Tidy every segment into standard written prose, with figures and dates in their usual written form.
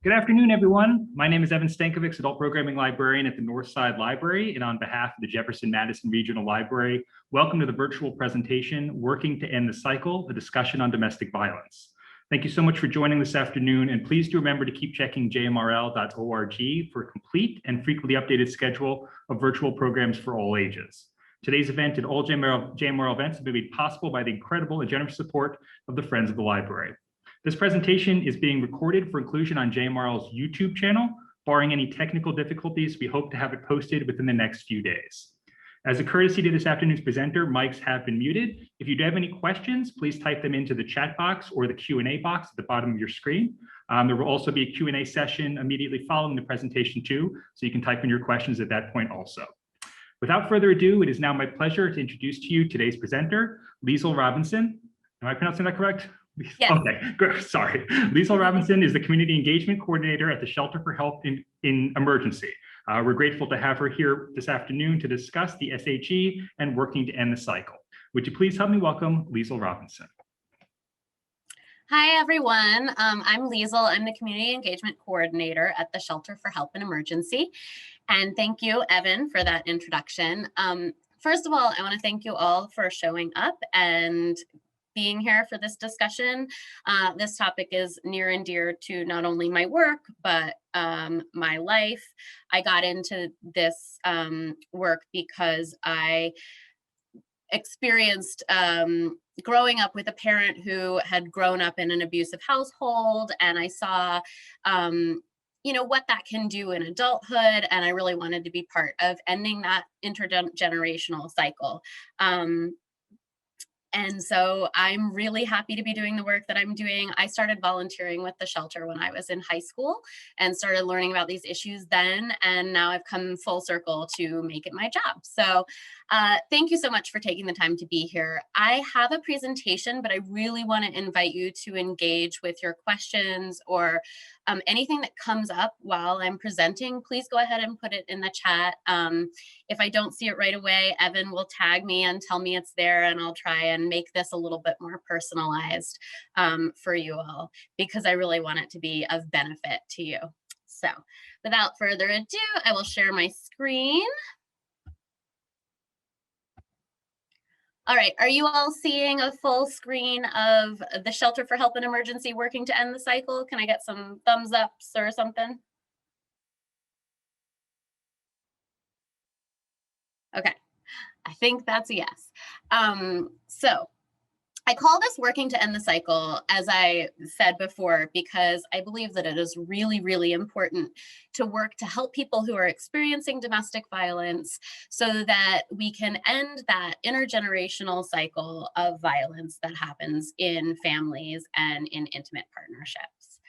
Good afternoon, everyone. My name is Evan Stankovic, Adult Programming Librarian at the Northside Library, and on behalf of the Jefferson-Madison Regional Library, welcome to the virtual presentation, Working to End the Cycle, a discussion on domestic violence. Thank you so much for joining this afternoon, and please do remember to keep checking jmrl.org for a complete and frequently updated schedule of virtual programs for all ages. Today's event and all JMRL events have been made possible by the incredible and generous support of the Friends of the Library. This presentation is being recorded for inclusion on JMRL's YouTube channel. Barring any technical difficulties, we hope to have it posted within the next few days. As a courtesy to this afternoon's presenter, mics have been muted. If you do have any questions, please type them into the chat box or the Q&A box at the bottom of your screen. There will also be a Q&A session immediately following the presentation too, so you can type in your questions at that point also. Without further ado, it is now my pleasure to introduce to you today's presenter, Liesl Robinson. Am I pronouncing that correct? Yes. Okay, good. Sorry. Liesl Robinson is the Community Engagement Coordinator at the Shelter for Help in Emergency. We're grateful to have her here this afternoon to discuss the SHE and working to end the cycle. Would you please help me welcome Liesl Robinson? Hi, everyone. I'm Liesl. I'm the Community Engagement Coordinator at the Shelter for Help in Emergency. And thank you, Evan, for that introduction. First of all, I want to thank you all for showing up and being here for this discussion. This topic is near and dear to not only my work, but my life. I got into this work because I experienced growing up with a parent who had grown up in an abusive household, and I saw what that can do in adulthood, and I really wanted to be part of ending that intergenerational cycle. And so I'm really happy to be doing the work that I'm doing. I started volunteering with the shelter when I was in high school and started learning about these issues then. And now I've come full circle to make it my job. So thank you so much for taking the time to be here. I have a presentation, but I really want to invite you to engage with your questions or anything that comes up while I'm presenting. Please go ahead and put it in the chat. If I don't see it right away, Evan will tag me and tell me it's there, and I'll try and make this a little bit more personalized for you all, because I really want it to be of benefit to you. So without further ado, I will share my screen. All right, are you all seeing a full screen of the Shelter for Help in Emergency working to end the cycle? Can I get some thumbs ups or something? Okay, I think that's a yes. So I call this working to end the cycle, as I said before, because I believe that it is really, really important to work to help people who are experiencing domestic violence so that we can end that intergenerational cycle of violence that happens in families and in intimate partnerships.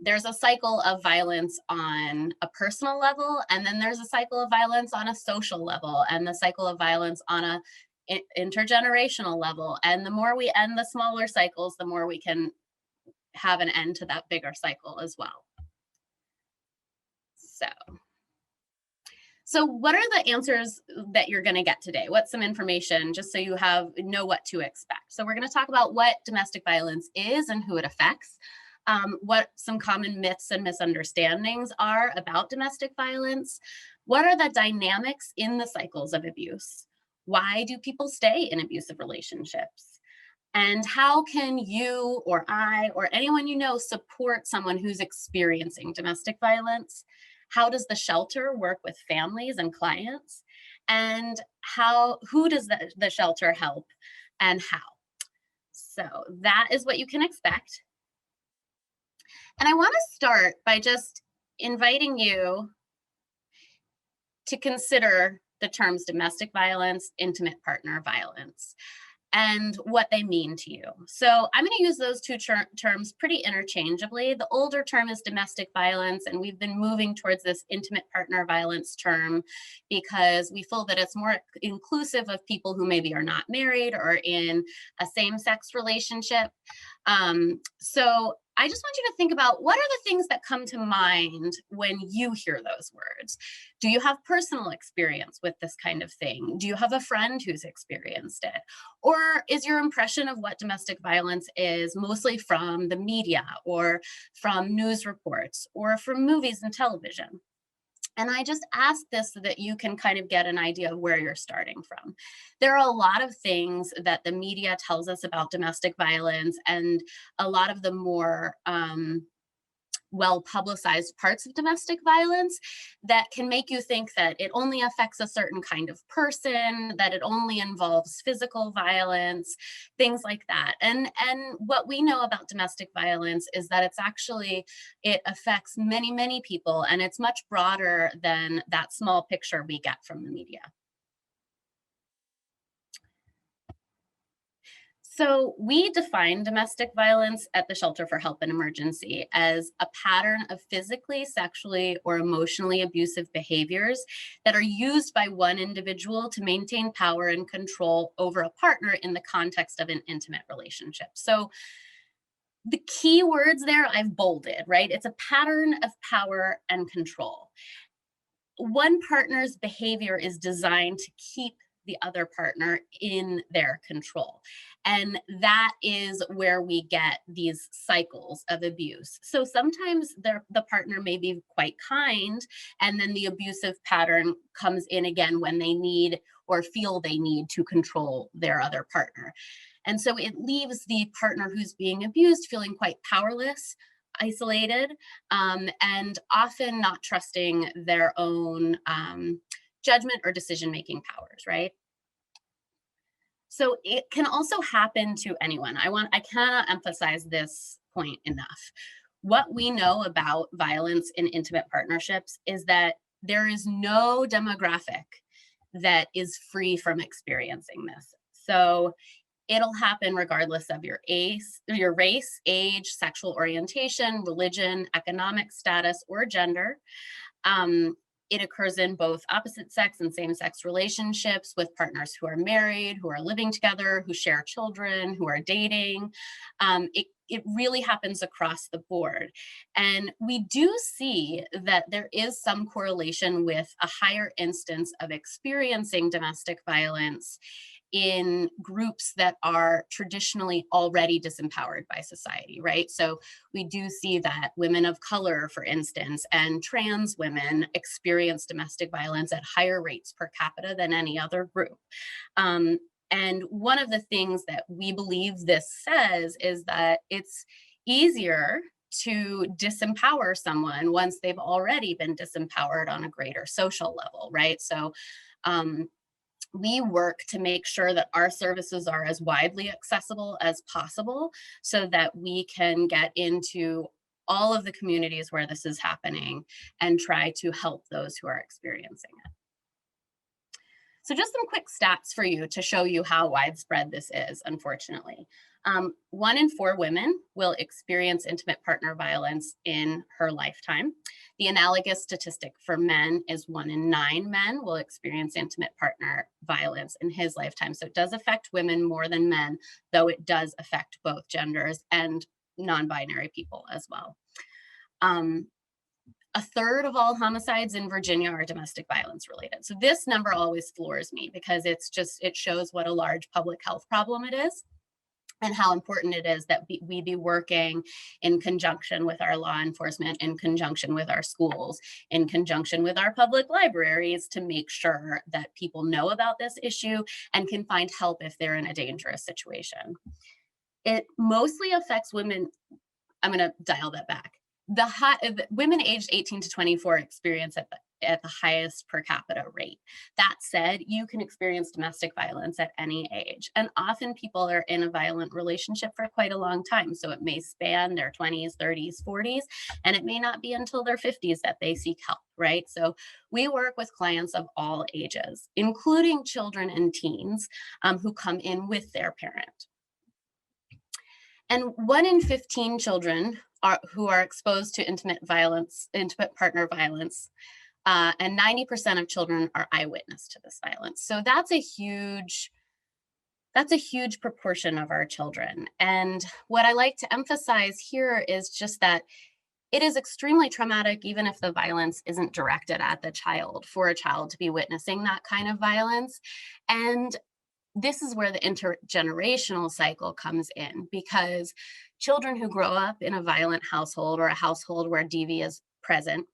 There's a cycle of violence on a personal level, and then there's a cycle of violence on a social level, and the cycle of violence on a intergenerational level. And the more we end the smaller cycles, the more we can have an end to that bigger cycle as well. So what are the answers that you're going to get today? What's some information, just so you know what to expect? So we're going to talk about what domestic violence is and who it affects. What some common myths and misunderstandings are about domestic violence. What are the dynamics in the cycles of abuse? Why do people stay in abusive relationships? And how can you or I or anyone you know support someone who's experiencing domestic violence? How does the shelter work with families and clients? And who does the shelter help and how? So that is what you can expect. And I want to start by just inviting you to consider the terms domestic violence, intimate partner violence, and what they mean to you. So I'm going to use those two terms pretty interchangeably. The older term is domestic violence, and we've been moving towards this intimate partner violence term because we feel that it's more inclusive of people who maybe are not married or in a same-sex relationship. So I just want you to think about, what are the things that come to mind when you hear those words? Do you have personal experience with this kind of thing? Do you have a friend who's experienced it? Or is your impression of what domestic violence is mostly from the media or from news reports or from movies and television? And I just ask this so that you can kind of get an idea of where you're starting from. There are a lot of things that the media tells us about domestic violence, and a lot of the more well publicized parts of domestic violence that can make you think that it only affects a certain kind of person, that it only involves physical violence, things like that. And what we know about domestic violence is that it affects many people, and it's much broader than that small picture we get from the media. So we define domestic violence at the Shelter for Help in Emergency as a pattern of physically, sexually, or emotionally abusive behaviors that are used by one individual to maintain power and control over a partner in the context of an intimate relationship. So the key words there I've bolded, right? It's a pattern of power and control. One partner's behavior is designed to keep the other partner in their control. And that is where we get these cycles of abuse. So sometimes the partner may be quite kind, and then the abusive pattern comes in again when they need or feel they need to control their other partner. And so it leaves the partner who's being abused feeling quite powerless, isolated, and often not trusting their own judgment or decision-making powers, right? So it can also happen to anyone. I cannot emphasize this point enough. What we know about violence in intimate partnerships is that there is no demographic that is free from experiencing this. So it'll happen regardless of your race, age, sexual orientation, religion, economic status, or gender. It occurs in both opposite sex and same-sex relationships with partners who are married, who are living together, who share children, who are dating. It really happens across the board. And we do see that there is some correlation with a higher instance of experiencing domestic violence in groups that are traditionally already disempowered by society, right? So we do see that women of color, for instance, and trans women experience domestic violence at higher rates per capita than any other group. And one of the things that we believe this says is that it's easier to disempower someone once they've already been disempowered on a greater social level, right? So we work to make sure that our services are as widely accessible as possible so that we can get into all of the communities where this is happening and try to help those who are experiencing it. So just some quick stats for you to show you how widespread this is, unfortunately. 1 in 4 women will experience intimate partner violence in her lifetime. The analogous statistic for men is 1 in 9 men will experience intimate partner violence in his lifetime. So it does affect women more than men, though it does affect both genders and non-binary people as well. A third of all homicides in Virginia are domestic violence related. So this number always floors me because it shows what a large public health problem it is and how important it is that we be working in conjunction with our law enforcement, in conjunction with our schools, in conjunction with our public libraries to make sure that people know about this issue and can find help if they're in a dangerous situation. It mostly affects women. I'm going to dial that back. The women aged 18 to 24 experience at the highest per capita rate. That said, you can experience domestic violence at any age. And often people are in a violent relationship for quite a long time. So it may span their 20s, 30s, 40s, and it may not be until their 50s that they seek help, right? So we work with clients of all ages, including children and teens who come in with their parent. And 1 in 15 children who are exposed to intimate partner violence, and 90% of children are eyewitness to this violence. So that's a huge That's a huge proportion of our children. And what I like to emphasize here is just that it is extremely traumatic, even if the violence isn't directed at the child, for a child to be witnessing that kind of violence. And this is where the intergenerational cycle comes in, because children who grow up in a violent household or a household where DV is present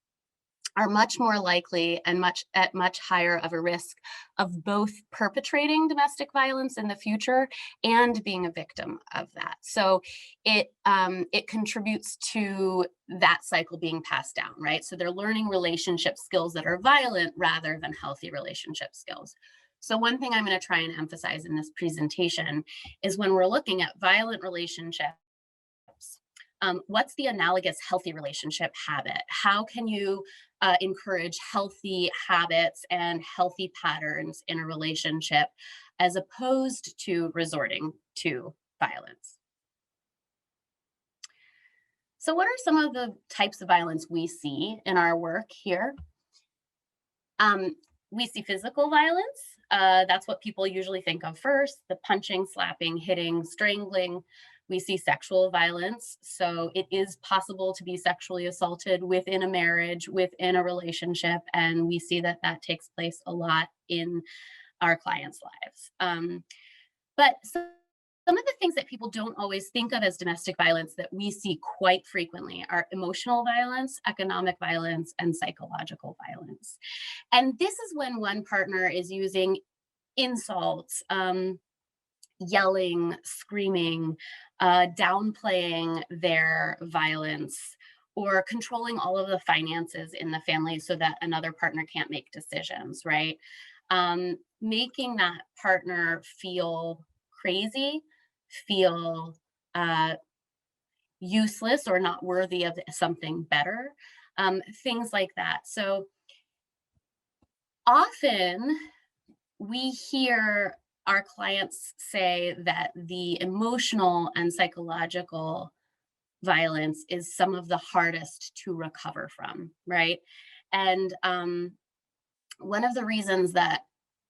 are much more likely and at much higher of a risk of both perpetrating domestic violence in the future and being a victim of that. So it contributes to that cycle being passed down, right? So they're learning relationship skills that are violent rather than healthy relationship skills. So one thing I'm going to try and emphasize in this presentation is when we're looking at violent relationships, what's the analogous healthy relationship habit? How can you encourage healthy habits and healthy patterns in a relationship as opposed to resorting to violence? So what are some of the types of violence we see in our work here? We see physical violence. That's what people usually think of first: the punching, slapping, hitting, strangling. We see sexual violence. So it is possible to be sexually assaulted within a marriage, within a relationship. And we see that that takes place a lot in our clients' lives. But some of the things that people don't always think of as domestic violence that we see quite frequently are emotional violence, economic violence, and psychological violence. And this is when one partner is using insults, yelling, screaming, downplaying their violence, or controlling all of the finances in the family so that another partner can't make decisions, right? Making that partner feel crazy, feel useless or not worthy of something better, things like that. So often we hear our clients say that the emotional and psychological violence is some of the hardest to recover from, right? And one of the reasons that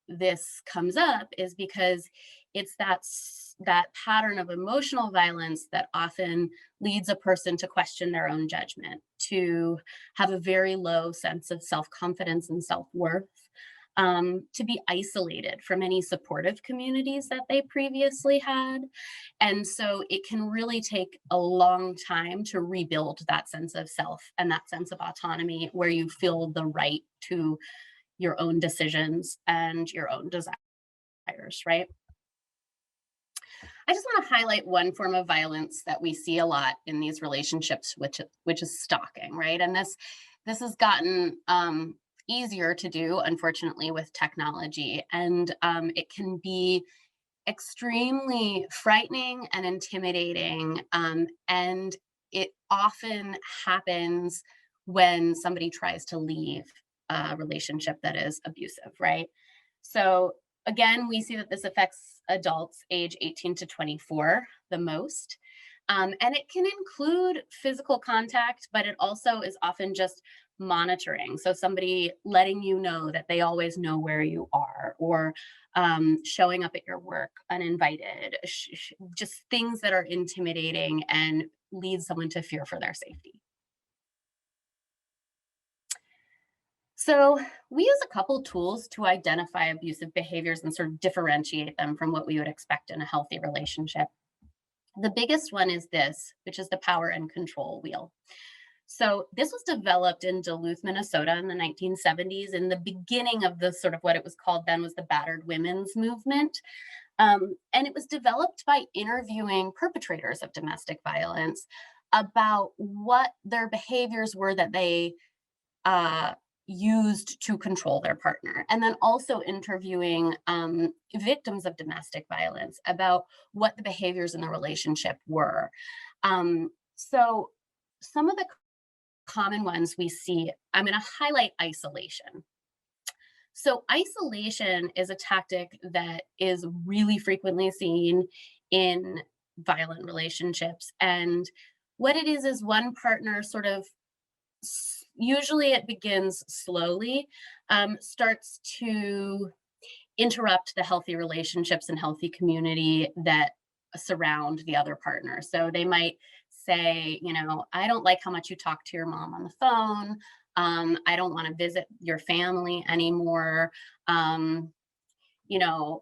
this comes up is because it's that pattern of emotional violence that often leads a person to question their own judgment, to have a very low sense of self-confidence and self-worth, to be isolated from any supportive communities that they previously had. And so it can really take a long time to rebuild that sense of self and that sense of autonomy where you feel the right to your own decisions and your own desires, right? I just want to highlight one form of violence that we see a lot in these relationships, which is stalking, right? And this has gotten easier to do, unfortunately, with technology, and it can be extremely frightening and intimidating, and it often happens when somebody tries to leave a relationship that is abusive, right? So again, we see that this affects adults age 18 to 24 the most. And it can include physical contact, but it also is often just monitoring. So somebody letting you know that they always know where you are, or showing up at your work uninvited, just things that are intimidating and lead someone to fear for their safety. So we use a couple tools to identify abusive behaviors and sort of differentiate them from what we would expect in a healthy relationship. The biggest one is this, which is the power and control wheel. So this was developed in Duluth, Minnesota in the 1970s, in the beginning of the sort of what it was called then was the battered women's movement. And it was developed by interviewing perpetrators of domestic violence about what their behaviors were that they used to control their partner, and then also interviewing victims of domestic violence about what the behaviors in the relationship were. So some of the common ones we see, I'm going to highlight isolation. So isolation is a tactic that is really frequently seen in violent relationships. And what it is one partner sort of, usually it begins slowly, starts to interrupt the healthy relationships and healthy community that surround the other partner. So they might say, I don't like how much you talk to your mom on the phone. I don't want to visit your family anymore.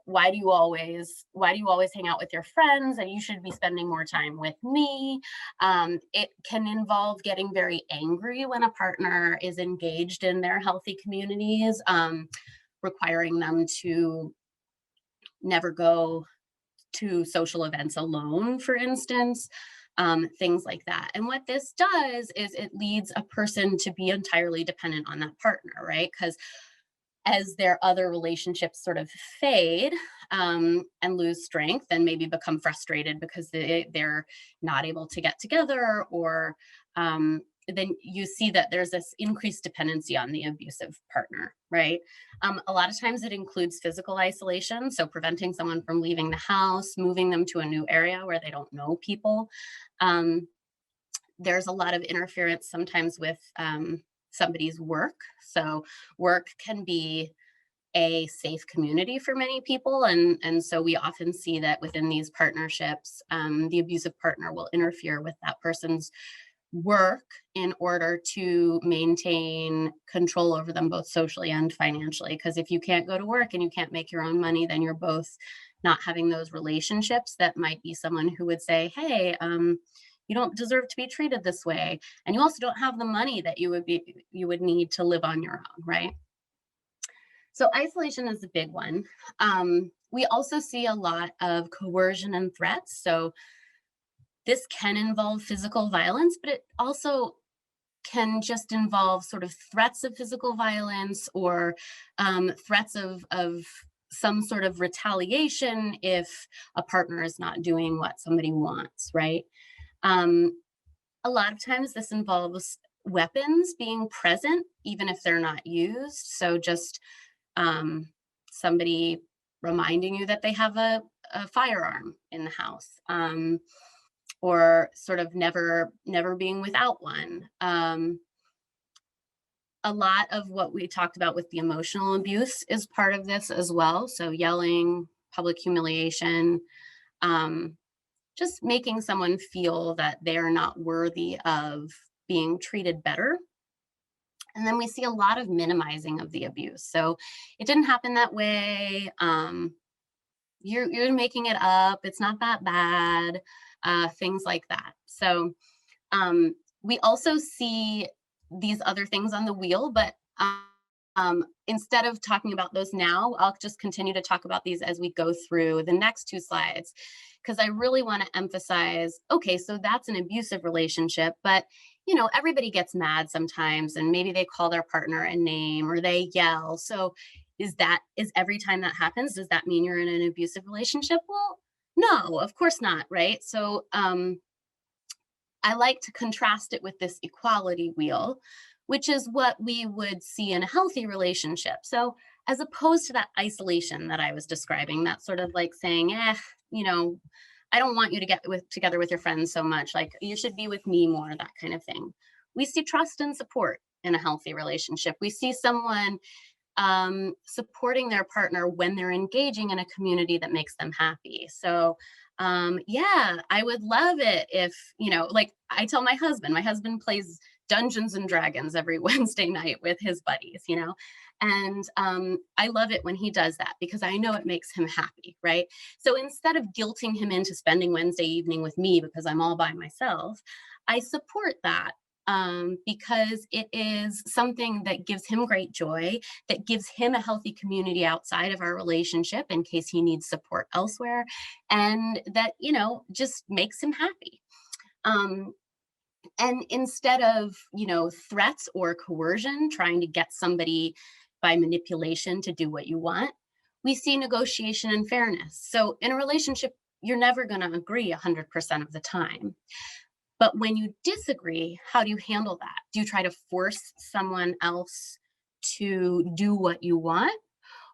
Why do you always hang out with your friends, and you should be spending more time with me? It can involve getting very angry when a partner is engaged in their healthy communities, requiring them to never go to social events alone, for instance, things like that. And what this does is it leads a person to be entirely dependent on that partner, right? Because as their other relationships sort of fade, and lose strength and maybe become frustrated because they're not able to get together, or then you see that there's this increased dependency on the abusive partner, right? A lot of times it includes physical isolation, so preventing someone from leaving the house, moving them to a new area where they don't know people. There's a lot of interference sometimes with somebody's work. So work can be a safe community for many people. And so we often see that within these partnerships, the abusive partner will interfere with that person's work in order to maintain control over them both socially and financially. Because if you can't go to work and you can't make your own money, then you're both not having those relationships. That might be someone who would say, hey, you don't deserve to be treated this way. And you also don't have the money that you would need to live on your own, right? So isolation is a big one. We also see a lot of coercion and threats. So this can involve physical violence, but it also can just involve sort of threats of physical violence, or threats of some sort of retaliation if a partner is not doing what somebody wants, right? A lot of times this involves weapons being present, even if they're not used. So just somebody reminding you that they have a firearm in the house, or sort of never being without one. A lot of what we talked about with the emotional abuse is part of this as well. So yelling, public humiliation, just making someone feel that they are not worthy of being treated better. And then we see a lot of minimizing of the abuse. So it didn't happen that way. You're making it up. It's not that bad. Things like that. So we also see these other things on the wheel, but instead of talking about those now, I'll just continue to talk about these as we go through the next two slides, because I really want to emphasize, okay, so that's an abusive relationship, but everybody gets mad sometimes, and maybe they call their partner a name or they yell. So is every time that happens, does that mean you're in an abusive relationship? Well, no, of course not, right? So I like to contrast it with this equality wheel, which is what we would see in a healthy relationship. So as opposed to that isolation that I was describing, that's sort of like saying, I don't want you to get together with your friends so much. Like, you should be with me more, that kind of thing. We see trust and support in a healthy relationship. We see someone supporting their partner when they're engaging in a community that makes them happy. So yeah, I would love it if, like I tell my husband plays Dungeons and Dragons every Wednesday night with his buddies, and I love it when he does that, because I know it makes him happy, right? So instead of guilting him into spending Wednesday evening with me because I'm all by myself, I support that, because it is something that gives him great joy, that gives him a healthy community outside of our relationship in case he needs support elsewhere, and that, just makes him happy. And instead of, threats or coercion, trying to get somebody by manipulation to do what you want, we see negotiation and fairness. So in a relationship, you're never going to agree 100% of the time. But when you disagree, how do you handle that? Do you try to force someone else to do what you want?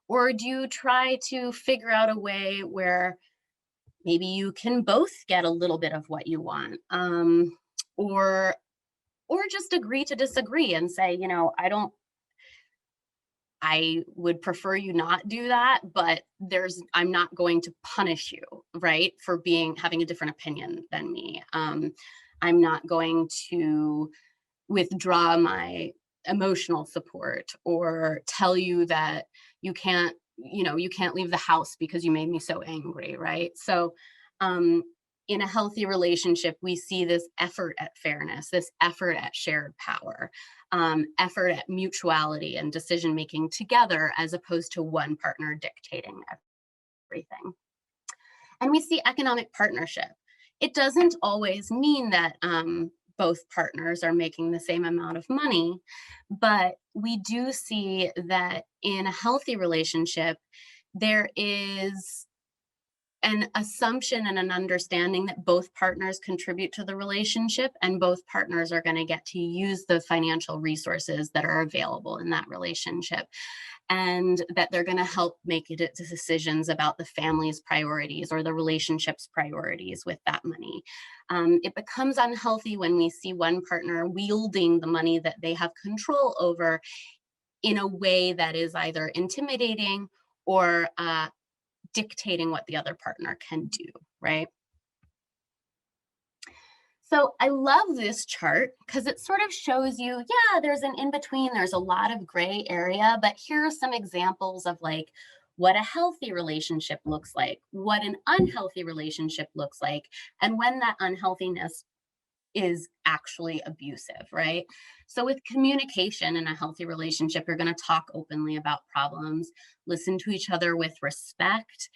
Or do you try to figure out a way where maybe you can both get a little bit of what you want? Or just agree to disagree and say, I would prefer you not do that, but I'm not going to punish you, right, for having a different opinion than me. I'm not going to withdraw my emotional support or tell you that you can't leave the house because you made me so angry, right? So in a healthy relationship, we see this effort at fairness, this effort at shared power, effort at mutuality and decision making together, as opposed to one partner dictating everything. And we see economic partnership. It doesn't always mean that both partners are making the same amount of money, but we do see that in a healthy relationship, there is an assumption and an understanding that both partners contribute to the relationship, and both partners are going to get to use the financial resources that are available in that relationship, and that they're going to help make decisions about the family's priorities or the relationship's priorities with that money. It becomes unhealthy when we see one partner wielding the money that they have control over in a way that is either intimidating or dictating what the other partner can do, right? So I love this chart because it sort of shows you, yeah, there's an in-between, there's a lot of gray area, but here are some examples of like what a healthy relationship looks like, what an unhealthy relationship looks like, and when that unhealthiness is actually abusive, right? So with communication in a healthy relationship, you're going to talk openly about problems, listen to each other with respect,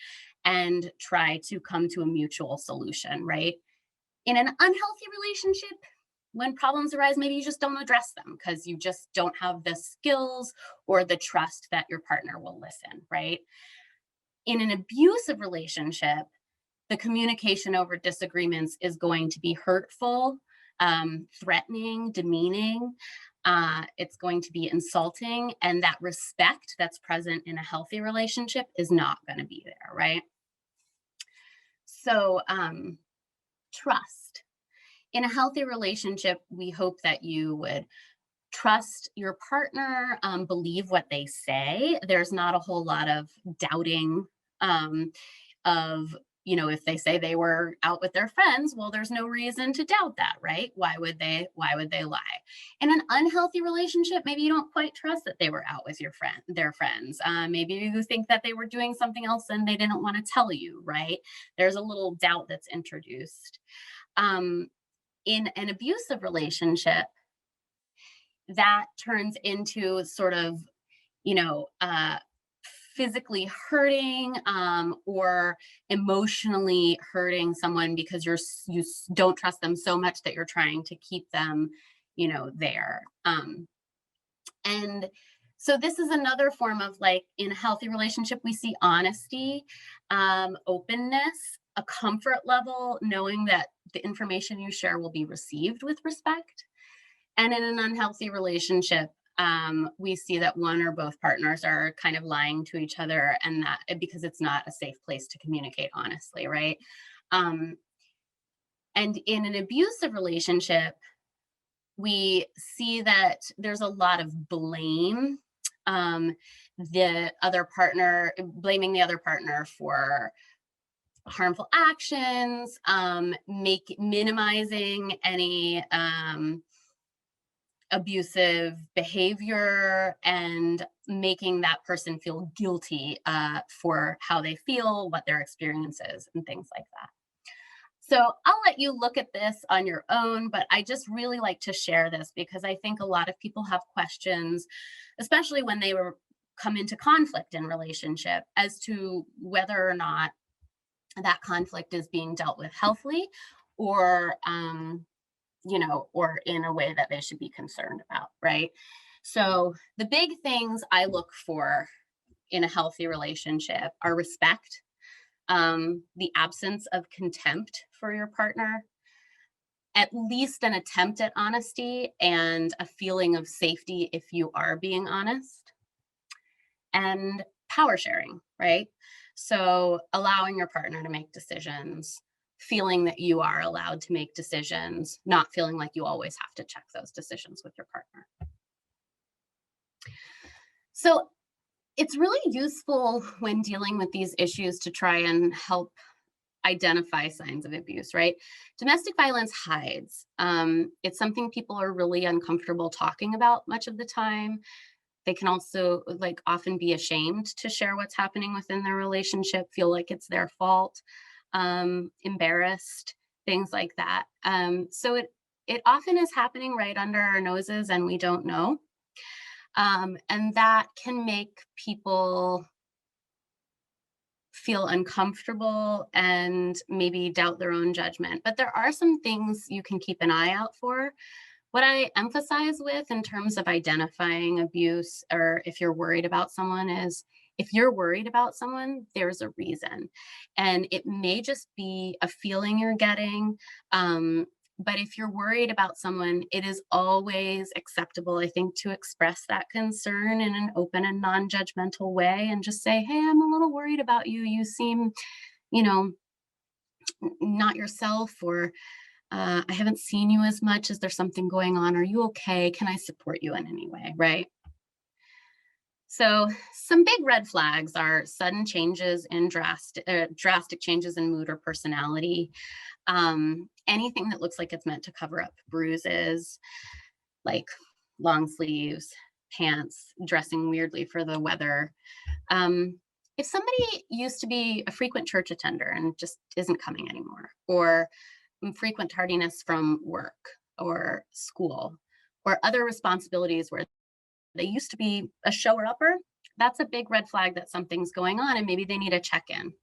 and try to come to a mutual solution, right? In an unhealthy relationship, when problems arise, maybe you just don't address them because you just don't have the skills or the trust that your partner will listen, right? In an abusive relationship, the communication over disagreements is going to be hurtful, threatening, demeaning. It's going to be insulting, and that respect that's present in a healthy relationship is not going to be there, right? So, trust. In a healthy relationship, we hope that you would trust your partner, believe what they say. There's not a whole lot of doubting of, if they say they were out with their friends, well, there's no reason to doubt that, right? Why would they lie? In an unhealthy relationship, maybe you don't quite trust that they were out with their friends. Maybe you think that they were doing something else and they didn't want to tell you, right? There's a little doubt that's introduced. In an abusive relationship, that turns into sort of, physically hurting or emotionally hurting someone because you don't trust them so much that you're trying to keep them, there. And so this is another form of, like, in a healthy relationship, we see honesty, openness, a comfort level, knowing that the information you share will be received with respect. And in an unhealthy relationship, we see that one or both partners are kind of lying to each other, and that because it's not a safe place to communicate honestly, right? And in an abusive relationship, we see that there's a lot of blame. The other partner blaming the other partner for harmful actions, minimizing any abusive behavior, and making that person feel guilty for how they feel, what their experience is, and things like that. So I'll let you look at this on your own, but I just really like to share this because I think a lot of people have questions, especially when they come into conflict in relationship, as to whether or not that conflict is being dealt with healthily, or or in a way that they should be concerned about, right? So the big things I look for in a healthy relationship are respect, the absence of contempt for your partner, at least an attempt at honesty, and a feeling of safety if you are being honest, and power sharing, right? So allowing your partner to make decisions, feeling that you are allowed to make decisions, not feeling like you always have to check those decisions with your partner. So It's really useful when dealing with these issues to try and help identify signs of abuse, right? Domestic violence hides. It's something people are really uncomfortable talking about much of the time. They can also like often be ashamed to share what's happening within their relationship, feel like it's their fault, embarrassed, things like that. So it often is happening right under our noses and we don't know. And that can make people feel uncomfortable and maybe doubt their own judgment. But there are some things you can keep an eye out for. What I emphasize with in terms of identifying abuse, or if you're worried about someone, is if you're worried about someone, there's a reason. And it may just be a feeling you're getting. But if you're worried about someone, it is always acceptable, I think, to express that concern in an open and non judgmental way and just say, hey, I'm a little worried about you. You seem, you know, not yourself, or I haven't seen you as much. Is there something going on? Are you okay? Can I support you in any way? Right. So, some big red flags are sudden changes in drastic changes in mood or personality. Anything that looks like it's meant to cover up bruises, like long sleeves, pants, dressing weirdly for the weather. If somebody used to be a frequent church attender and just isn't coming anymore, or frequent tardiness from work or school or other responsibilities where they used to be a shower upper, that's a big red flag that something's going on and maybe they need a check in.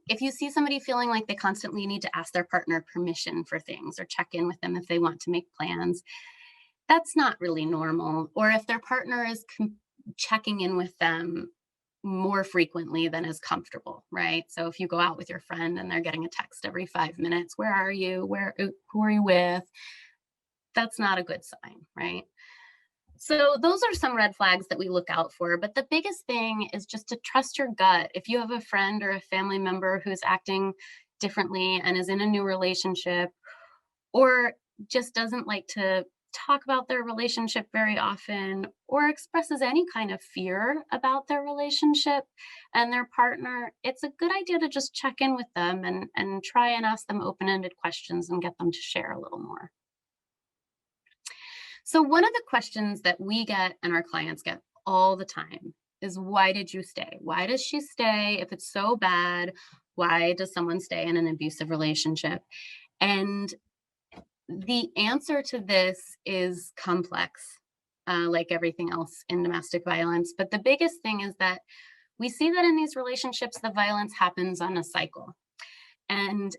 If you see somebody feeling like they constantly need to ask their partner permission for things or check in with them if they want to make plans, that's not really normal. Or if their partner is checking in with them more frequently than is comfortable, right? So if you go out with your friend and they're getting a text every 5 minutes, where are you? Who are you with? That's not a good sign, right? So those are some red flags that we look out for. But the biggest thing is just to trust your gut. If you have a friend or a family member who's acting differently and is in a new relationship, or just doesn't like to talk about their relationship very often, or expresses any kind of fear about their relationship and their partner, it's a good idea to just check in with them and try and ask them open-ended questions and get them to share a little more. So one of the questions that we get and our clients get all the time is, why did you stay? Why does she stay? If it's so bad, why does someone stay in an abusive relationship? And the answer to this is complex, like everything else in domestic violence. But the biggest thing is that we see that in these relationships, the violence happens on a cycle. And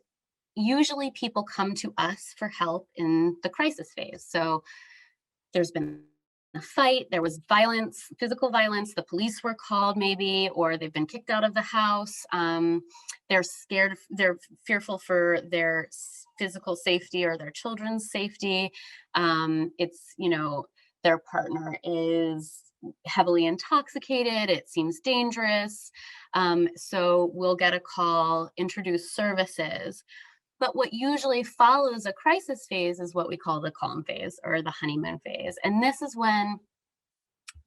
usually people come to us for help in the crisis phase. So there's been a fight, there was violence, physical violence, the police were called maybe, or they've been kicked out of the house. They're scared, they're fearful for their physical safety or their children's safety. Their partner is heavily intoxicated, it seems dangerous. So we'll get a call, introduce services. But what usually follows a crisis phase is what we call the calm phase or the honeymoon phase. And this is when,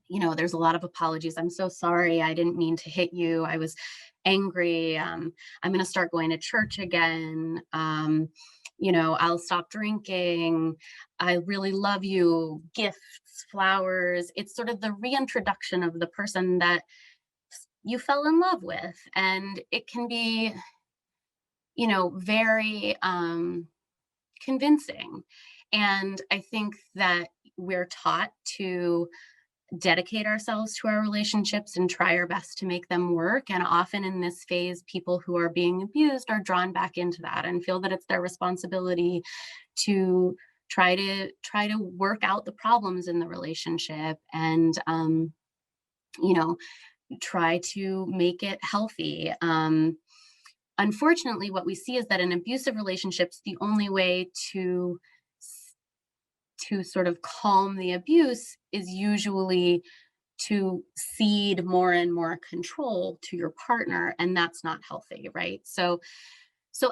there's a lot of apologies. I'm so sorry. I didn't mean to hit you. I was angry. I'm going to start going to church again. I'll stop drinking. I really love you. Gifts, flowers. It's sort of the reintroduction of the person that you fell in love with. And it can be very convincing. And I think that we're taught to dedicate ourselves to our relationships and try our best to make them work. And often in this phase, people who are being abused are drawn back into that and feel that it's their responsibility to try to work out the problems in the relationship and try to make it healthy. Unfortunately, what we see is that in abusive relationships, the only way to sort of calm the abuse is usually to cede more and more control to your partner, and that's not healthy, right? So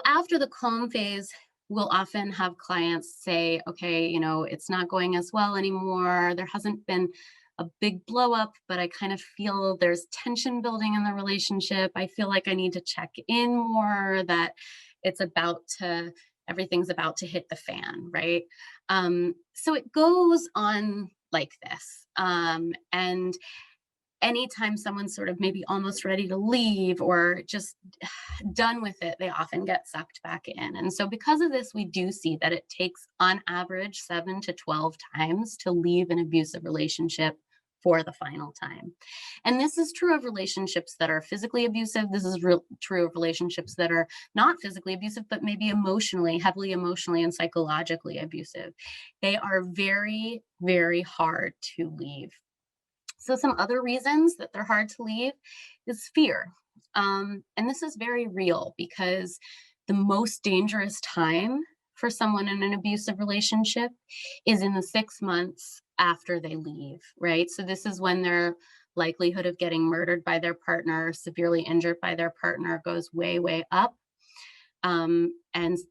after the calm phase, we'll often have clients say, okay, it's not going as well anymore. There hasn't been a big blow up, but I kind of feel there's tension building in the relationship. I feel like I need to check in more, that it's about to, everything's about to hit the fan, right? So it goes on like this. And anytime someone's sort of maybe almost ready to leave or just done with it, they often get sucked back in. And so because of this, we do see that it takes on average 7 to 12 times to leave an abusive relationship for the final time. And this is true of relationships that are physically abusive. This is true of relationships that are not physically abusive, but maybe emotionally, heavily emotionally and psychologically abusive. They are very, very hard to leave. So some other reasons that they're hard to leave is fear. And this is very real because the most dangerous time for someone in an abusive relationship is in the 6 months after they leave, right? So this is when their likelihood of getting murdered by their partner, severely injured by their partner goes way, way up. And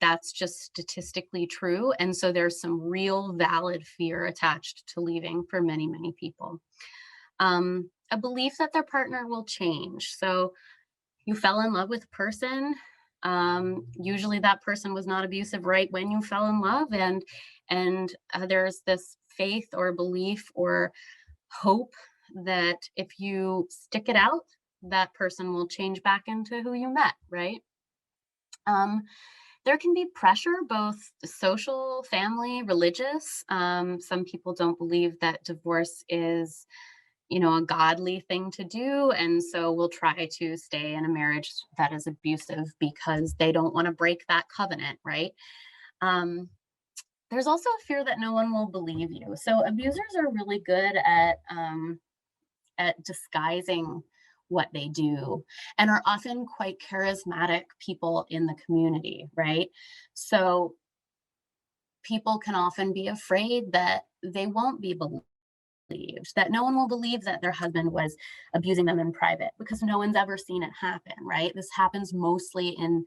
that's just statistically true. And so there's some real valid fear attached to leaving for many, many people. A belief that their partner will change. So you fell in love with a person. Usually that person was not abusive right when you fell in love, and there's this faith or belief or hope that if you stick it out, that person will change back into who you met, right? There can be pressure, both social, family, religious. Some people don't believe that divorce is a godly thing to do. And so we'll try to stay in a marriage that is abusive because they don't want to break that covenant, right? There's also a fear that no one will believe you. So abusers are really good at disguising what they do and are often quite charismatic people in the community, right? So people can often be afraid that they won't be believed, that no one will believe that their husband was abusing them in private because no one's ever seen it happen, right? This happens mostly in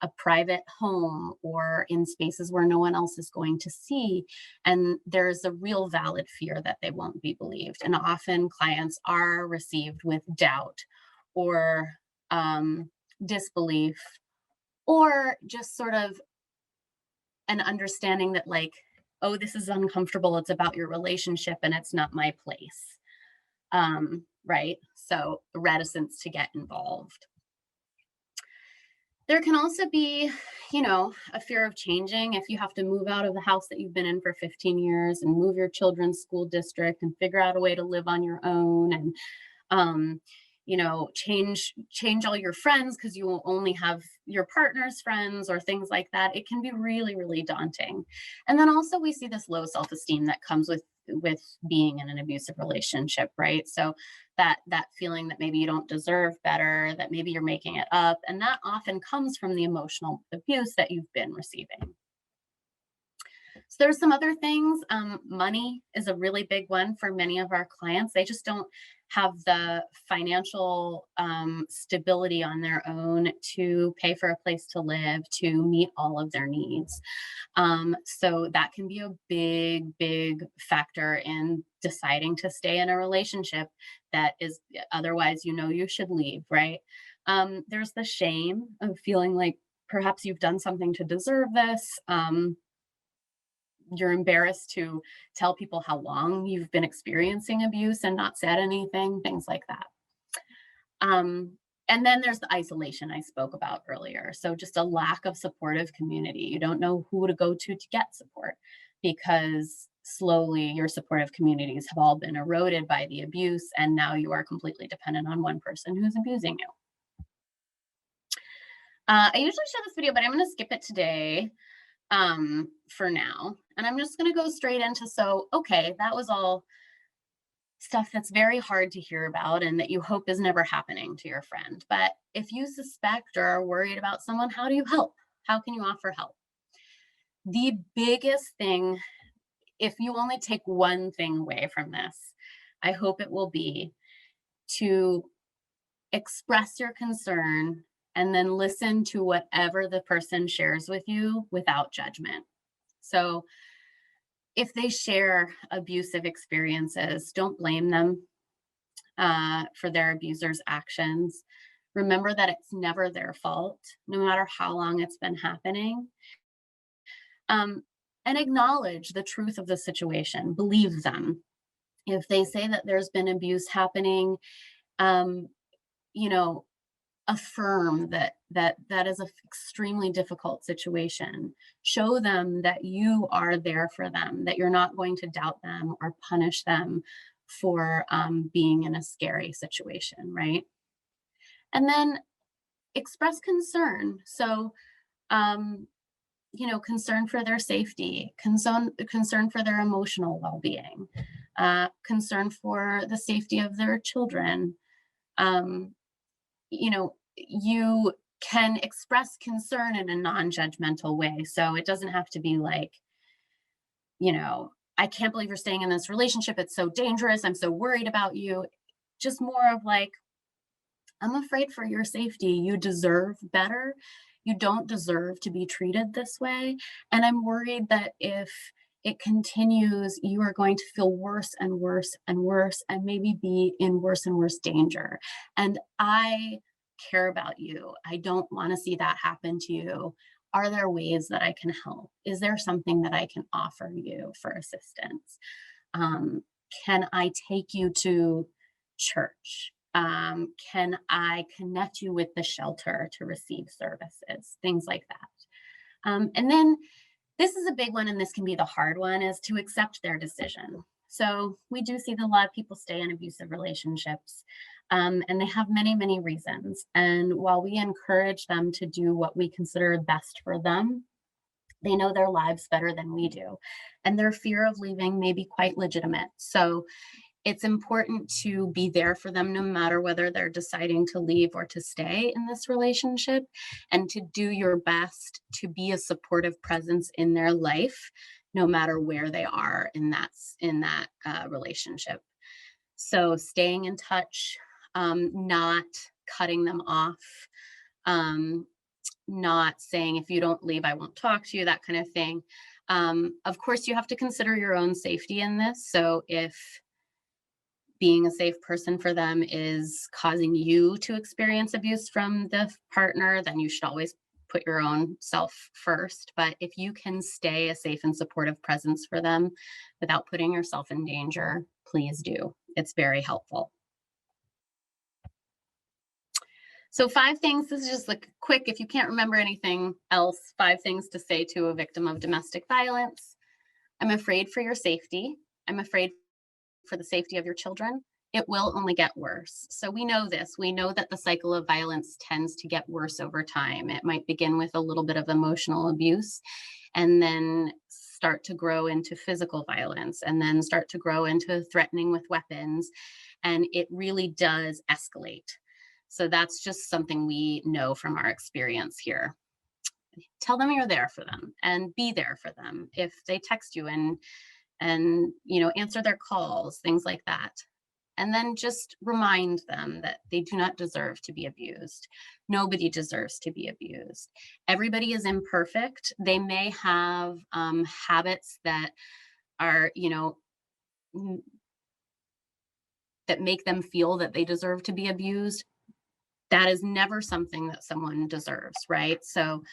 a private home or in spaces where no one else is going to see. And there's a real valid fear that they won't be believed. And often clients are received with doubt or disbelief, or just sort of an understanding that, like, oh, this is uncomfortable, it's about your relationship and it's not my place. Right? So reticence to get involved. There can also be, a fear of changing. If you have to move out of the house that you've been in for 15 years and move your children's school district and figure out a way to live on your own, and change all your friends because you will only have your partner's friends or things like that, it can be really, really daunting. And then also we see this low self-esteem that comes with being in an abusive relationship, right? So that feeling that maybe you don't deserve better, that maybe you're making it up, and that often comes from the emotional abuse that you've been receiving. So there's some other things. Money is a really big one for many of our clients. They just don't have the financial stability on their own to pay for a place to live, to meet all of their needs. So that can be a big, big factor in deciding to stay in a relationship that is otherwise, you should leave, right? There's the shame of feeling like perhaps you've done something to deserve this. You're embarrassed to tell people how long you've been experiencing abuse and not said anything, things like that. And then there's the isolation I spoke about earlier. So just a lack of supportive community. You don't know who to go to get support because slowly your supportive communities have all been eroded by the abuse. And now you are completely dependent on one person who's abusing you. I usually share this video, but I'm going to skip it today for now. And I'm just going to go straight into, okay, that was all stuff that's very hard to hear about and that you hope is never happening to your friend. But if you suspect or are worried about someone, how do you help? How can you offer help? The biggest thing, if you only take one thing away from this, I hope it will be to express your concern and then listen to whatever the person shares with you without judgment. So If they share abusive experiences, don't blame them for their abuser's actions. Remember that it's never their fault, no matter how long it's been happening. Um, and acknowledge the truth of the situation. Believe them. If they say that there's been abuse happening, um, you know, affirm that is an extremely difficult situation. Show them that you are there for them, that you're not going to doubt them or punish them for being in a scary situation, right? And then express concern. So, um, concern for their safety, concern for their emotional well-being, concern for the safety of their children. Um, you can express concern in a non-judgmental way. So it doesn't have to be like, I can't believe you're staying in this relationship. It's so dangerous. I'm so worried about you. Just more of like, I'm afraid for your safety. You deserve better. You don't deserve to be treated this way. And I'm worried that if it continues, you are going to feel worse and worse and worse, and maybe be in worse and worse danger. And I care about you. I don't want to see that happen to you. Are there ways that I can help? Is there something that I can offer you for assistance? Can I take you to church? Can I connect you with the shelter to receive services? Things like that. And then this is a big one, and this can be the hard one, is to accept their decision. So we do see that a lot of people stay in abusive relationships, and they have many, many reasons. And while we encourage them to do what we consider best for them, they know their lives better than we do. And their fear of leaving may be quite legitimate. So it's important to be there for them no matter whether they're deciding to leave or to stay in this relationship, and to do your best to be a supportive presence in their life no matter where they are in that relationship. So staying in touch, not cutting them off, um, not saying, if you don't leave, I won't talk to you, that kind of thing. Of course, you have to consider your own safety in this. So if being a safe person for them is causing you to experience abuse from the partner, then you should always put your own self first. But if you can stay a safe and supportive presence for them without putting yourself in danger, please do. It's very helpful. So 5 things, this is just like quick, if you can't remember anything else, 5 things to say to a victim of domestic violence. I'm afraid for your safety. I'm afraid for the safety of your children. It will only get worse. So we know this. We know that the cycle of violence tends to get worse over time. It might begin with a little bit of emotional abuse and then start to grow into physical violence and then start to grow into threatening with weapons. And it really does escalate. So that's just something we know from our experience here. Tell them you're there for them and be there for them. If they text you and answer their calls, things like that. And then just remind them that they do not deserve to be abused. Nobody deserves to be abused. Everybody is imperfect. They may have habits that are, that make them feel that they deserve to be abused. That is never something that someone deserves, right? So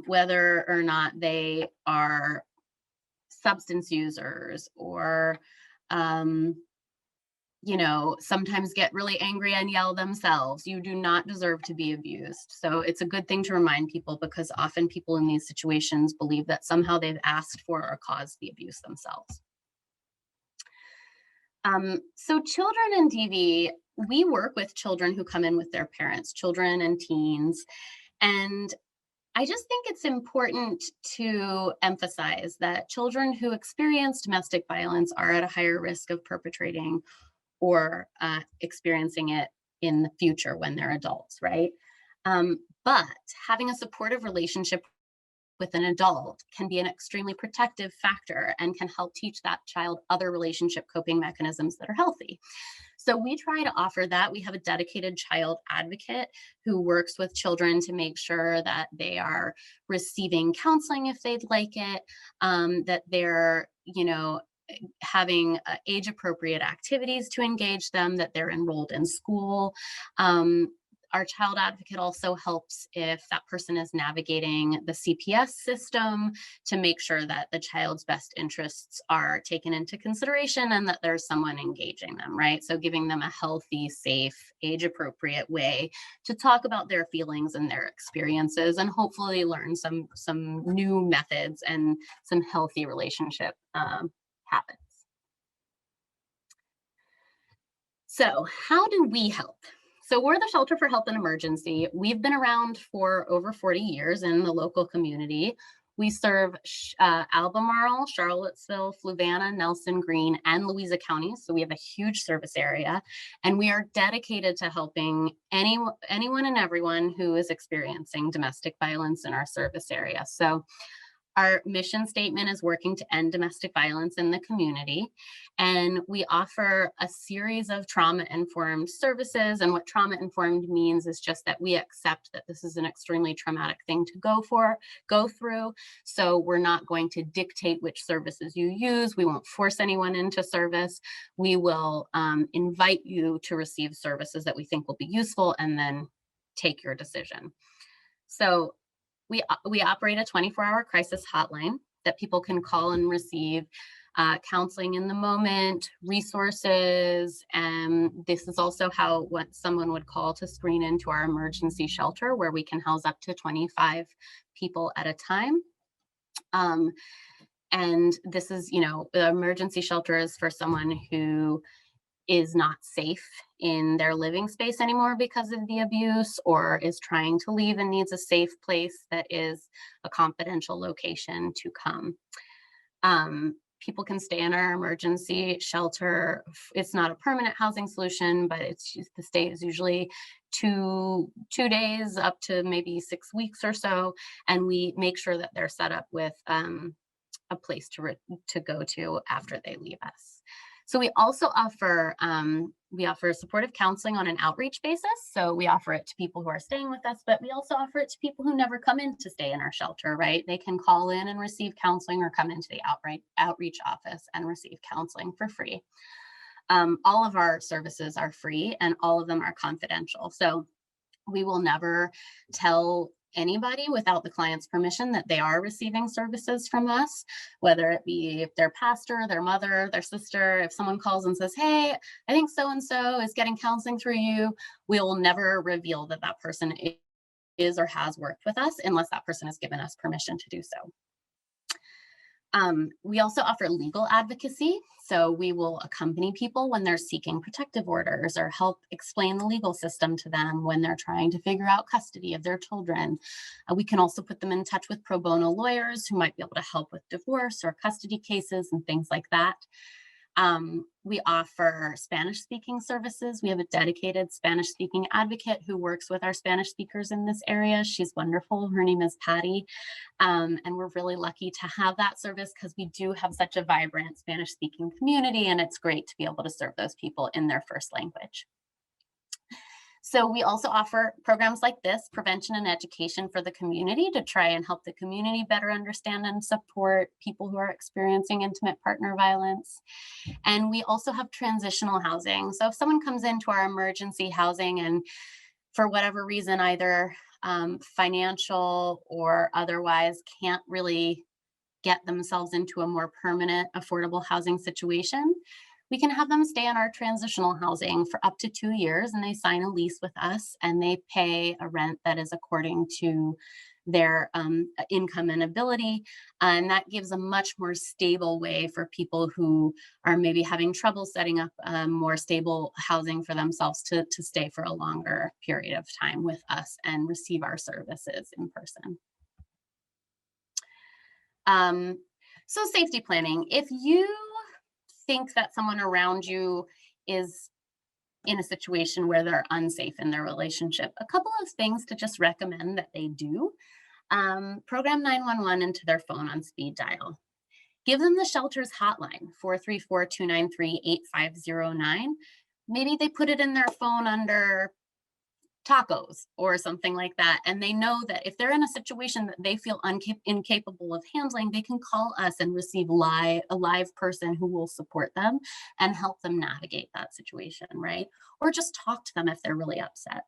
whether or not they are substance users or sometimes get really angry and yell themselves, you do not deserve to be abused. So it's a good thing to remind people, because often people in these situations believe that somehow they've asked for or caused the abuse themselves. So children in DV, we work with children who come in with their parents, children and teens. And I just think it's important to emphasize that children who experience domestic violence are at a higher risk of perpetrating or experiencing it in the future when they're adults, right? But having a supportive relationship with an adult can be an extremely protective factor and can help teach that child other relationship coping mechanisms that are healthy. So we try to offer that. We have a dedicated child advocate who works with children to make sure that they are receiving counseling if they'd like it, that they're, having age appropriate activities to engage them, that they're enrolled in school. Our child advocate also helps if that person is navigating the CPS system to make sure that the child's best interests are taken into consideration and that there's someone engaging them, right? So giving them a healthy, safe, age appropriate way to talk about their feelings and their experiences, and hopefully learn some new methods and some healthy relationship habits. So how do we help? So we're the Shelter for Health and Emergency. We've been around for over 40 years in the local community. We serve Albemarle, Charlottesville, Fluvanna, Nelson, Greene, and Louisa counties. So we have a huge service area, and we are dedicated to helping anyone and everyone who is experiencing domestic violence in our service area. So our mission statement is working to end domestic violence in the community. And we offer a series of trauma-informed services. And what trauma-informed means is just that we accept that this is an extremely traumatic thing to go through. So we're not going to dictate which services you use. We won't force anyone into service. We will invite you to receive services that we think will be useful and then take your decision. So we operate a 24-hour crisis hotline that people can call and receive counseling in the moment, resources, and this is also what someone would call to screen into our emergency shelter, where we can house up to 25 people at a time. And this is, the emergency shelter is for someone who is not safe in their living space anymore because of the abuse, or is trying to leave and needs a safe place that is a confidential location to come. People can stay in our emergency shelter. It's not a permanent housing solution, but the stay is usually two days up to maybe 6 weeks or so. And we make sure that they're set up with a place to go to after they leave us. So we also offer supportive counseling on an outreach basis. So we offer it to people who are staying with us, but we also offer it to people who never come in to stay in our shelter, right? They can call in and receive counseling, or come into the outreach office and receive counseling for free. All of our services are free and all of them are confidential. So we will never tell anybody without the client's permission that they are receiving services from us, whether it be their pastor, their mother, their sister. If someone calls and says, hey, I think so-and-so is getting counseling through you, we will never reveal that that person is or has worked with us unless that person has given us permission to do so. We also offer legal advocacy. So we will accompany people when they're seeking protective orders, or help explain the legal system to them when they're trying to figure out custody of their children. We can also put them in touch with pro bono lawyers who might be able to help with divorce or custody cases and things like that. We offer Spanish speaking services. We have a dedicated Spanish speaking advocate who works with our Spanish speakers in this area. She's wonderful. Her name is Patty. And we're really lucky to have that service because we do have such a vibrant Spanish speaking community, and it's great to be able to serve those people in their first language. So we also offer programs like this, prevention and education for the community, to try and help the community better understand and support people who are experiencing intimate partner violence. And we also have transitional housing. So if someone comes into our emergency housing and for whatever reason, either financial or otherwise, can't really get themselves into a more permanent, affordable housing situation, we can have them stay in our transitional housing for up to 2 years, and they sign a lease with us and they pay a rent that is according to their income and ability. And that gives a much more stable way for people who are maybe having trouble setting up more stable housing for themselves to stay for a longer period of time with us and receive our services in person. So safety planning. If you think that someone around you is in a situation where they're unsafe in their relationship, a couple of things to just recommend that they do. Program 911 into their phone on speed dial. Give them the shelter's hotline, 434-293-8509. maybe they put it in their phone under tacos or something like that. And they know that if they're in a situation that they feel incapable of handling, they can call us and receive a live person who will support them and help them navigate that situation, right? Or just talk to them if they're really upset.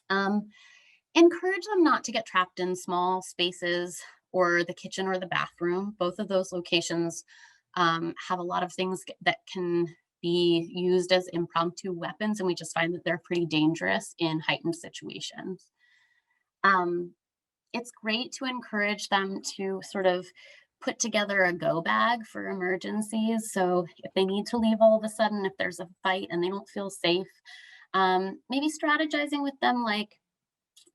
Um, Encourage them not to get trapped in small spaces or the kitchen or the bathroom. Both of those locations have a lot of things that can be used as impromptu weapons, and we just find that they're pretty dangerous in heightened situations. Um, it's great to encourage them to sort of put together a go bag for emergencies. So if they need to leave all of a sudden, if there's a fight and they don't feel safe, maybe strategizing with them like,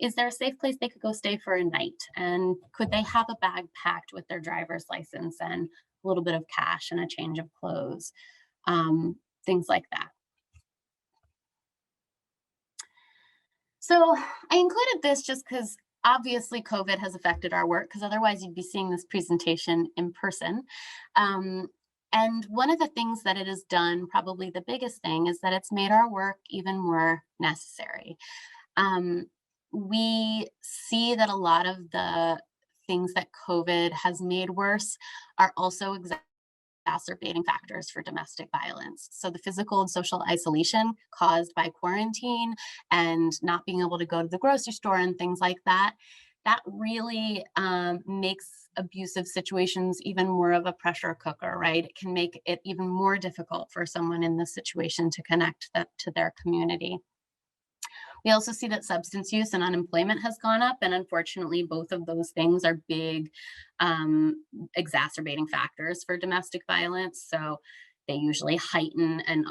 is there a safe place they could go stay for a night? And could they have a bag packed with their driver's license and a little bit of cash and a change of clothes? Things like that. So I included this just because obviously COVID has affected our work, because otherwise you'd be seeing this presentation in person. And one of the things that it has done, probably the biggest thing, is that it's made our work even more necessary. We see that a lot of the things that COVID has made worse are also exacerbating factors for domestic violence. So the physical and social isolation caused by quarantine and not being able to go to the grocery store and things like that, that really makes abusive situations even more of a pressure cooker, right? It can make it even more difficult for someone in this situation to connect to their community. We also see that substance use and unemployment has gone up, and unfortunately, both of those things are big exacerbating factors for domestic violence. So they usually heighten, and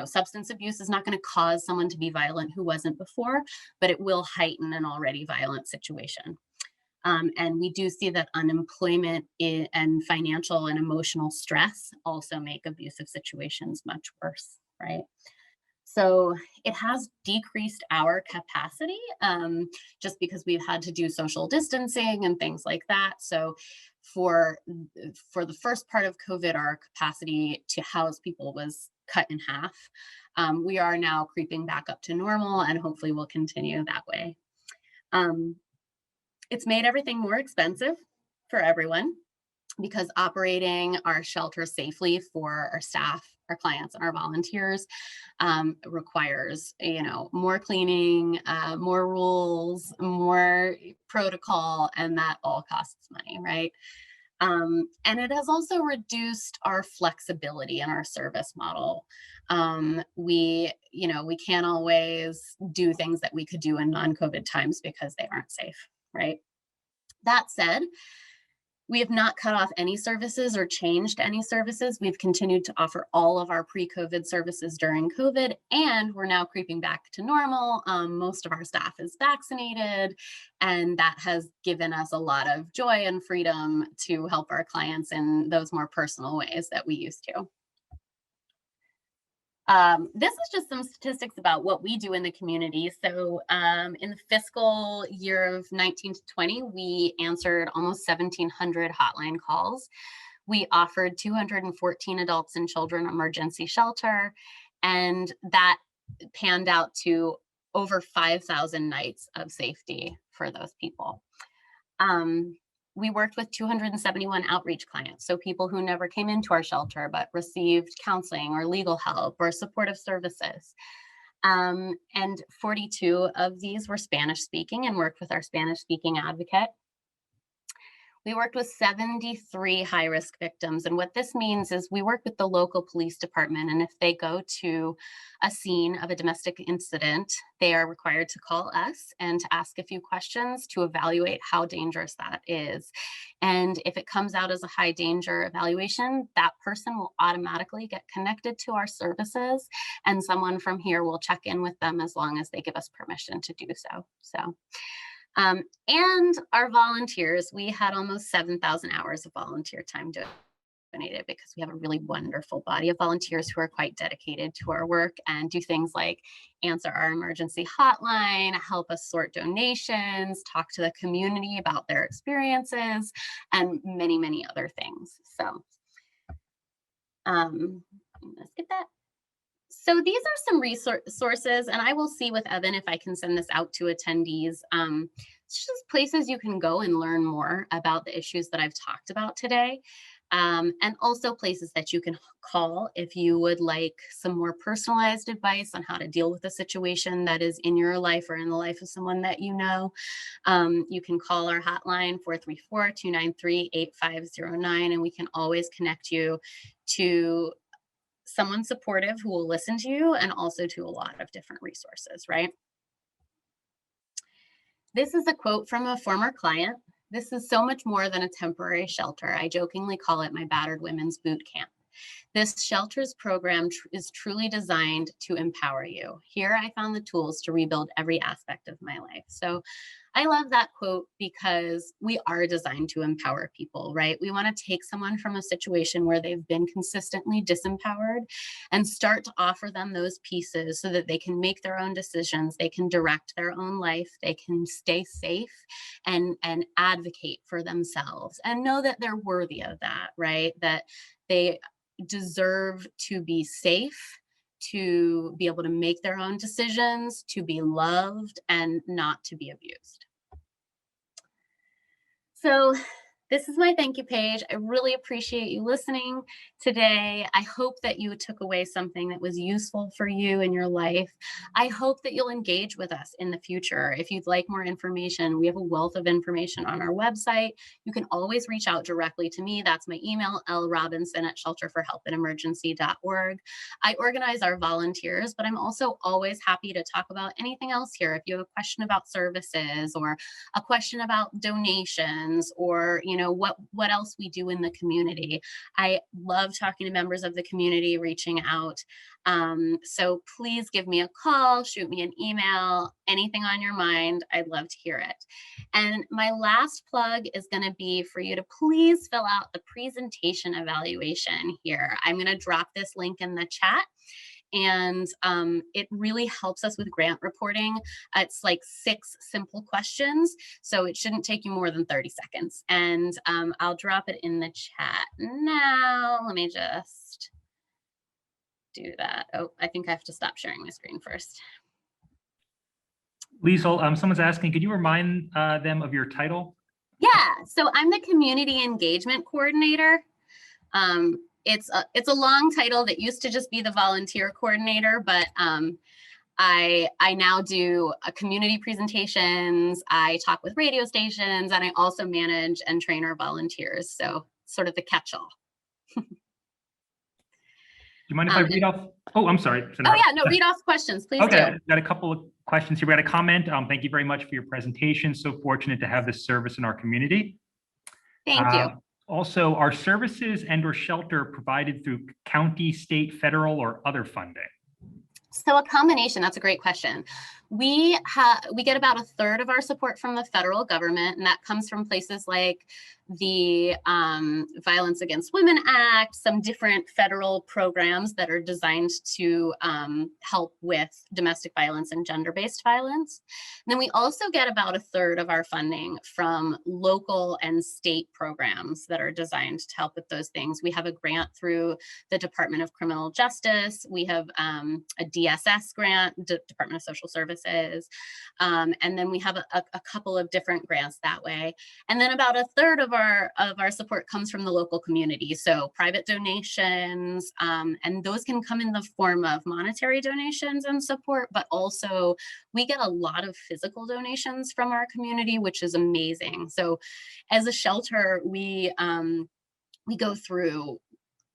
substance abuse is not going to cause someone to be violent who wasn't before, but it will heighten an already violent situation. And we do see that unemployment and financial and emotional stress also make abusive situations much worse, right? So it has decreased our capacity just because we've had to do social distancing and things like that. So for the first part of COVID, our capacity to house people was cut in half. We are now creeping back up to normal, and hopefully we'll continue that way. It's made everything more expensive for everyone, because operating our shelter safely for our staff, our clients, and our volunteers requires, more cleaning, more rules, more protocol, and that all costs money, right? And it has also reduced our flexibility in our service model. We can't always do things that we could do in non-COVID times because they aren't safe, right? That said, we have not cut off any services or changed any services. We've continued to offer all of our pre-COVID services during COVID, and we're now creeping back to normal. Most of our staff is vaccinated, and that has given us a lot of joy and freedom to help our clients in those more personal ways that we used to. This is just some statistics about what we do in the community. So in the fiscal year of 19 to 20, we answered almost 1,700 hotline calls. We offered 214 adults and children emergency shelter, and that panned out to over 5,000 nights of safety for those people. We worked with 271 outreach clients, so people who never came into our shelter but received counseling or legal help or supportive services. And 42 of these were Spanish speaking and worked with our Spanish speaking advocate. We worked with 73 high-risk victims, and what this means is we work with the local police department, and if they go to a scene of a domestic incident, they are required to call us and to ask a few questions to evaluate how dangerous that is. And if it comes out as a high danger evaluation, that person will automatically get connected to our services, and someone from here will check in with them as long as they give us permission to do so. And our volunteers, we had almost 7,000 hours of volunteer time donated, because we have a really wonderful body of volunteers who are quite dedicated to our work and do things like answer our emergency hotline, help us sort donations, talk to the community about their experiences, and many, many other things. So let's get that. So these are some resources, and I will see with Evan if I can send this out to attendees. It's just places you can go and learn more about the issues that I've talked about today. And also places that you can call if you would like some more personalized advice on how to deal with a situation that is in your life or in the life of someone that you know. You can call our hotline 434-293-8509, and we can always connect you to someone supportive who will listen to you, and also to a lot of different resources, right? This is a quote from a former client. "This is so much more than a temporary shelter. I jokingly call it my battered women's boot camp. This shelters program is truly designed to empower you. Here I found the tools to rebuild every aspect of my life." So I love that quote because we are designed to empower people, right? We want to take someone from a situation where they've been consistently disempowered and start to offer them those pieces so that they can make their own decisions, they can direct their own life, they can stay safe and advocate for themselves and know that they're worthy of that, right? That they deserve to be safe, to be able to make their own decisions, to be loved, and not to be abused. So this is my thank you page. I really appreciate you listening today. I hope that you took away something that was useful for you in your life. I hope that you'll engage with us in the future. If you'd like more information, we have a wealth of information on our website. You can always reach out directly to me. That's my email, lrobinson@shelterforhelpandemergency.org. I organize our volunteers, but I'm also always happy to talk about anything else here. If you have a question about services or a question about donations, or what else we do in the community. I love talking to members of the community, reaching out. So please give me a call, shoot me an email, anything on your mind. I'd love to hear it. And my last plug is going to be for you to please fill out the presentation evaluation here. I'm going to drop this link in the chat. And it really helps us with grant reporting. It's like 6 simple questions, so it shouldn't take you more than 30 seconds. And I'll drop it in the chat now. Let me just do that. Oh, I think I have to stop sharing my screen first. Liesl, someone's asking, could you remind them of your title? Yeah, so I'm the Community Engagement Coordinator. It's a long title that used to just be the volunteer coordinator, but I now do community presentations, I talk with radio stations, and I also manage and train our volunteers. So sort of the catch-all. Do you mind if I read off? Oh, I'm sorry. Oh yeah, no, read off questions, please. Okay, do. got a couple of questions here. We got a comment. Thank you very much for your presentation. So fortunate to have this service in our community. Thank you. Also, are services and/or shelter provided through county, state, federal, or other funding? So a combination. That's a great question. We get about 1/3 of our support from the federal government, and that comes from places like the Violence Against Women Act, some different federal programs that are designed to help with domestic violence and gender-based violence. And then we also get about 1/3 of our funding from local and state programs that are designed to help with those things. We have a grant through the Department of Criminal Justice. We have a DSS grant, Department of Social Services. And then we have a couple of different grants that way. And then about 1/3 of our support comes from the local community. So private donations, and those can come in the form of monetary donations and support, but also we get a lot of physical donations from our community, which is amazing. So as a shelter, we go through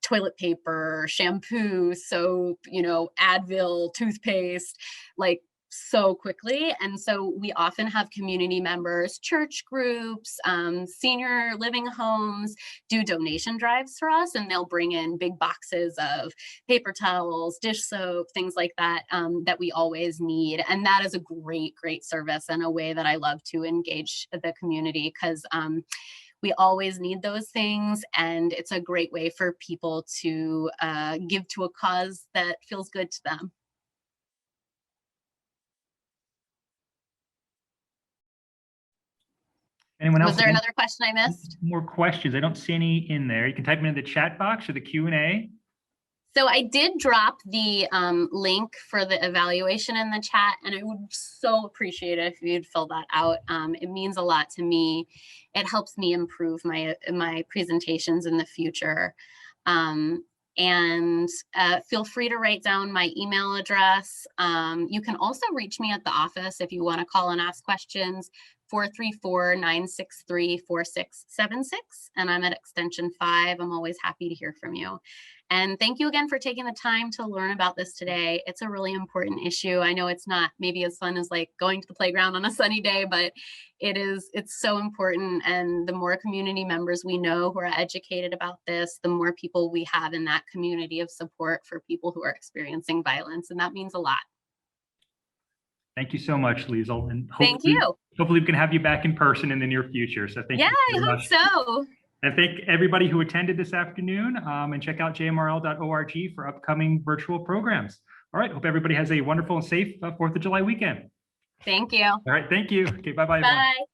toilet paper, shampoo, soap, Advil, toothpaste, like so quickly. And so we often have community members, church groups, senior living homes do donation drives for us, and they'll bring in big boxes of paper towels, dish soap, things like that, that we always need. And that is a great, great service and a way that I love to engage the community, because we always need those things, and it's a great way for people to give to a cause that feels good to them. Anyone else? Was there another question I missed? More questions. I don't see any in there. You can type them in the chat box or the Q&A. So I did drop the link for the evaluation in the chat, and I would so appreciate it if you'd fill that out. It means a lot to me. It helps me improve my presentations in the future. And feel free to write down my email address. You can also reach me at the office if you want to call and ask questions. 434-963-4676, and I'm at extension 5. I'm always happy to hear from you. And thank you again for taking the time to learn about this today. It's a really important issue. I know it's not maybe as fun as like going to the playground on a sunny day, but it's so important. And the more community members we know who are educated about this, the more people we have in that community of support for people who are experiencing violence. And that means a lot. Thank you so much, Liesl. And Thank you. Hopefully we can have you back in person in the near future. So thank you very much. I hope so. And thank everybody who attended this afternoon, and check out jmrl.org for upcoming virtual programs. All right, hope everybody has a wonderful and safe 4th of July weekend. Thank you. All right, thank you. Okay, bye-bye. Bye.